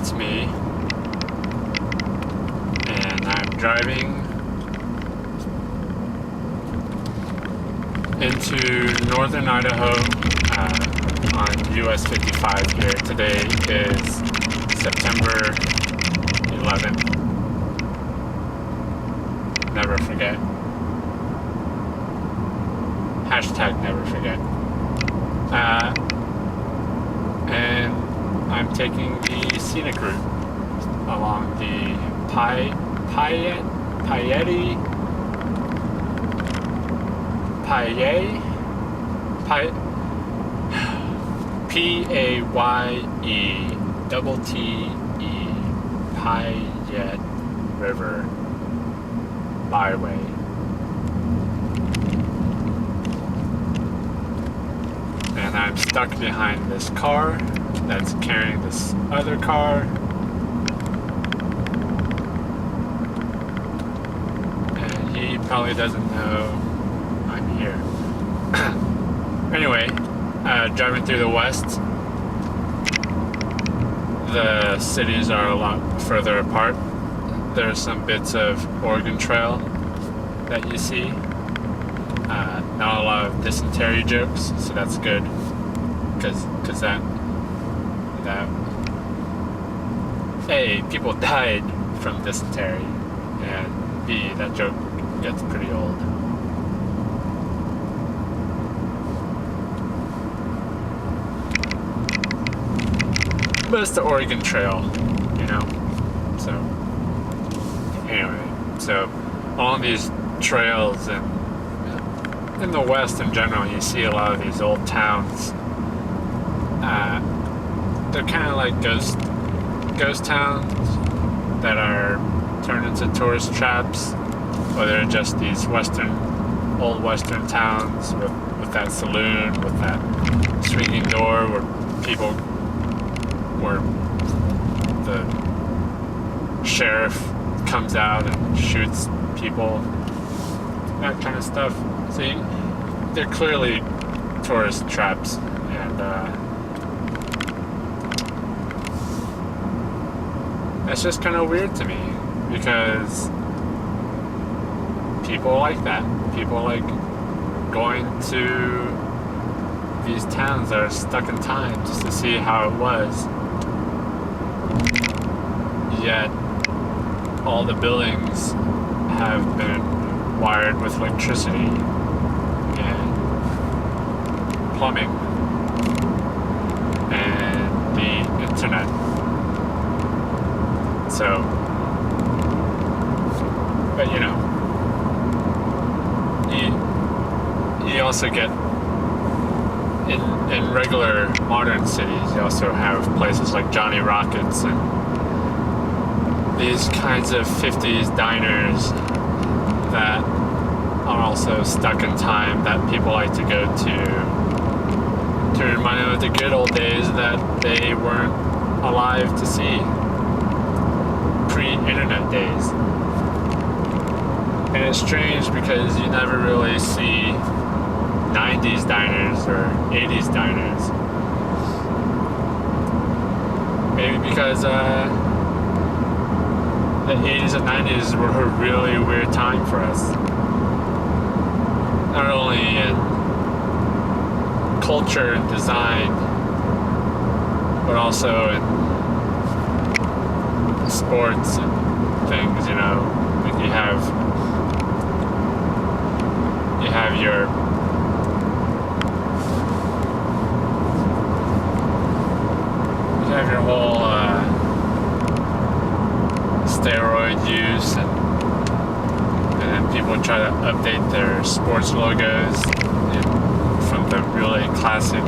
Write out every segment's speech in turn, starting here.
it's me, and I'm driving into northern Idaho on US 55 here. Today is September 11th. Never forget. Hashtag never forget. And I'm taking the scenic route along the Paye Payette River Byway. And I'm stuck behind this car that's carrying this other car. And he probably doesn't know I'm here. Anyway, driving through the west, the cities are a lot further apart. There's some bits of Oregon Trail that you see. Not a lot of dysentery jokes, so that's good, because that A, people died from dysentery, and B, that joke gets pretty old. But it's the Oregon Trail, you know? So, anyway, so along these trails and in the West in general, you see a lot of these old towns. They're kind of like ghost towns that are turned into tourist traps, or they're just these old Western towns with that saloon, with that swinging door where the sheriff comes out and shoots people, that kind of stuff. See, they're clearly tourist traps, and that's just kind of weird to me, because people like that. People like going to these towns that are stuck in time just to see how it was. Yet all the buildings have been wired with electricity and plumbing and the internet. So, but you know, you also get in regular modern cities, you also have places like Johnny Rockets and these kinds of 50s diners that are also stuck in time, that people like to go to remind them of the good old days that they weren't alive to see, pre-internet days. And it's strange because you never really see 90s diners or 80s diners. Maybe because the 80s and 90s were a really weird time for us. Not only in culture and design, but also in sports and things, you know. Like you have your whole steroid use, and then people try to update their sports logos from the really classic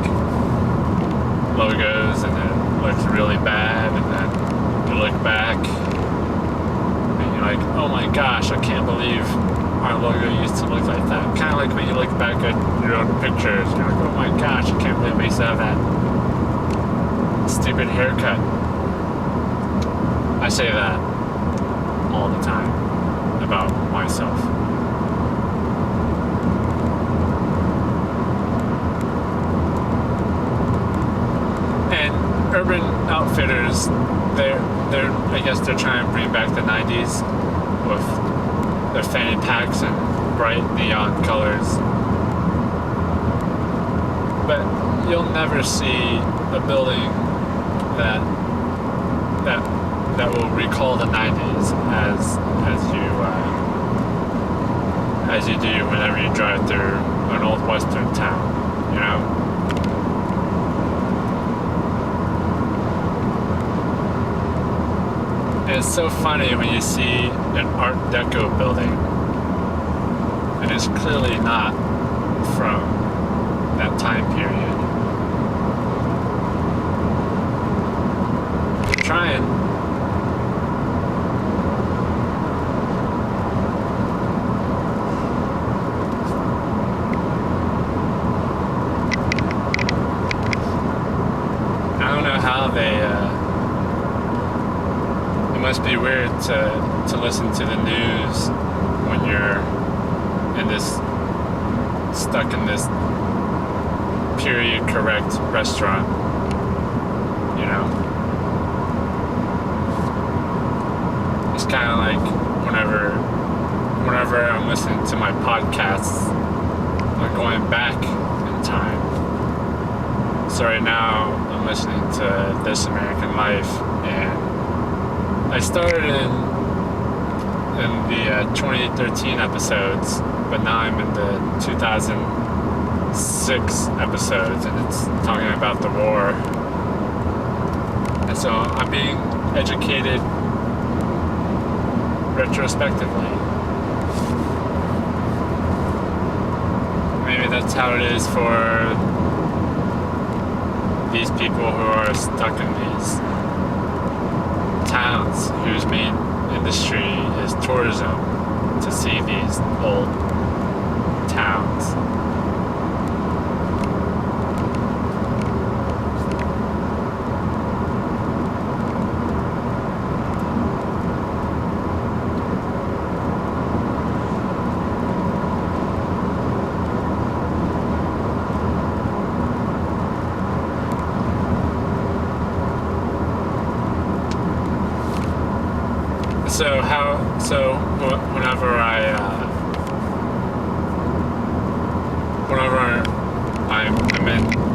logos, and then it looks really bad, and then you look back and you're like, oh my gosh, I can't believe our logo used to look like that. Kind of like when you look back at your own pictures, you're like, oh my gosh, I can't believe we used to have that stupid haircut. I say that all the time about myself. And Urban Outfitters critters, they're I guess they're trying to bring back the 90s with their fanny packs and bright neon colors. But you'll never see a building that will recall the 90s as you do whenever you drive through an old western town, you know? And it's so funny when you see an Art Deco building and it's clearly not from that time period. Trying. I don't know how they. It must be weird to listen to the news when you're in this stuck in this period correct restaurant, you know. It's kind of like whenever I'm listening to my podcasts, I'm going back in time. So right now I'm listening to This American Life, and I started in the 2013 episodes, but now I'm in the 2006 episodes, and it's talking about the war. And so I'm being educated retrospectively. Maybe that's how it is for these people who are stuck in these towns whose main industry is tourism, to see these old towns.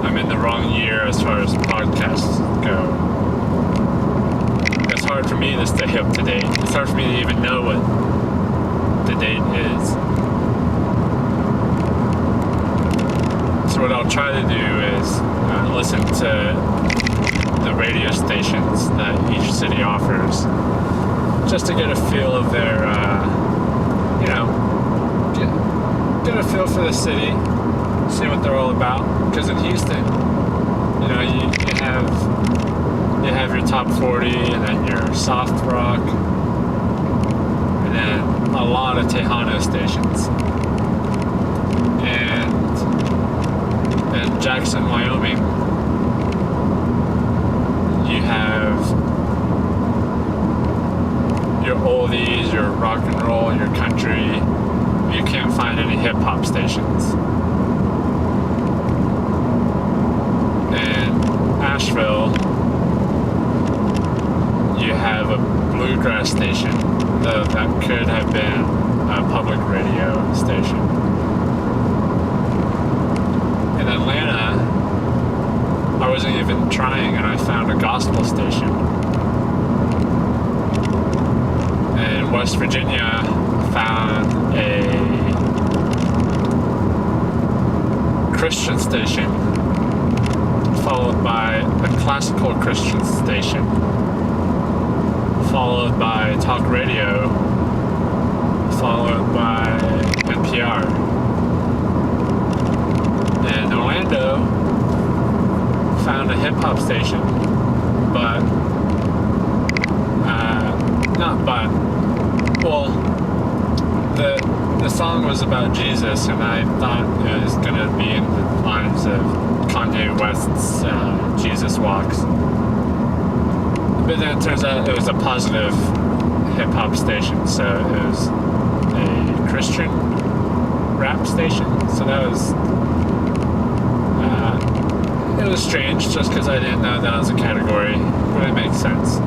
I'm in the wrong year as far as podcasts go. It's hard for me to stay up to date. It's hard for me to even know what the date is. So what I'll try to do is listen to the radio stations that each city offers, just to get a feel of their, get a feel for the city, see what they're all about. Because in Houston, you have your top 40, and then your soft rock, and then a lot of Tejano stations. And in Jackson, Wyoming, you have your oldies, your rock and roll, your country. You can't find any hip-hop stations. In Asheville, you have a bluegrass station, though that could have been a public radio station. In Atlanta, I wasn't even trying, and I found a gospel station. In West Virginia, found a Christian station, followed by a classical Christian station, followed by talk radio, followed by NPR. In Orlando, found a hip-hop station, but the song was about Jesus, and I thought it was going to be in the lines of Kanye West's Jesus Walks. But then it turns out it was a positive hip-hop station, so it was a Christian rap station, so that was it was strange just because I didn't know that was a category, but it makes sense.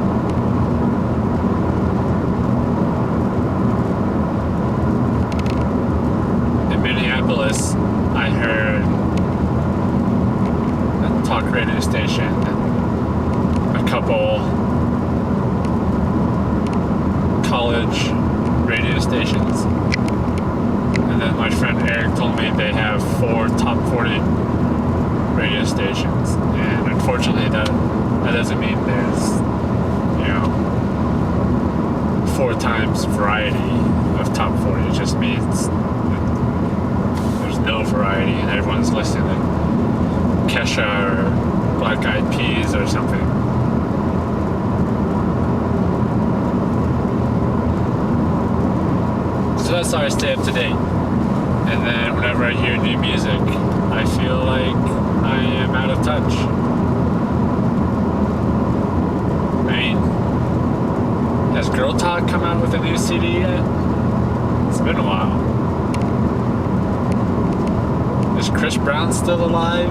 In Minneapolis, I heard a talk radio station and a couple college radio stations. And then my friend Eric told me they have 4 top 40 radio stations. And unfortunately that doesn't mean there's, 4 times variety of top 40. It just means there's no variety and everyone's listening to Kesha or Black Eyed Peas or something. So that's how I stay up to date. And then whenever I hear new music, I feel like I am out of touch. I mean, has Girl Talk come out with a new CD yet? It's been a while. Is Chris Brown still alive?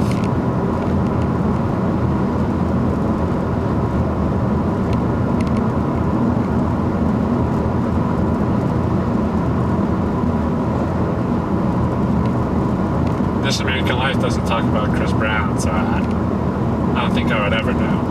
This American Life doesn't talk about Chris Brown, so I don't think I would ever know.